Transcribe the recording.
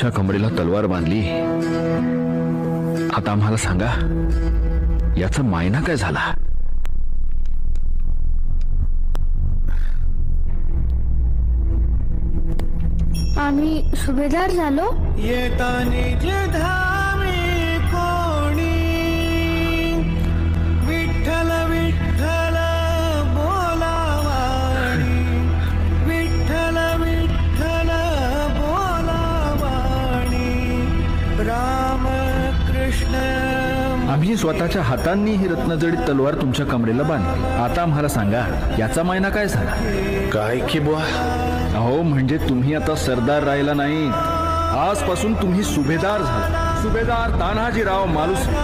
तुमच्या कमरेला तलवार बांधली, आता आम्हाला सांगा याचा मायना काय झाला? आम्ही सुभेदार झालो. येतानी धामी कोणी विठ्ठल विठ्ठल बोलावाणी, विठ्ठल विठ्ठल बोलावाणी, राम कृष्ण. आम्ही स्वतःच्या हातांनी ही रत्नजडित तलवार तुमच्या कमरेला बांधली, आता आम्हाला सांगा याचा मायना काय झाला? काय की बुवा? अहो म्हणजे तुम्ही आता सरदार राहिला नाही, आजपासून तुम्ही सुभेदार झाला. सुभेदार तान्हाजीराव मालुसरे.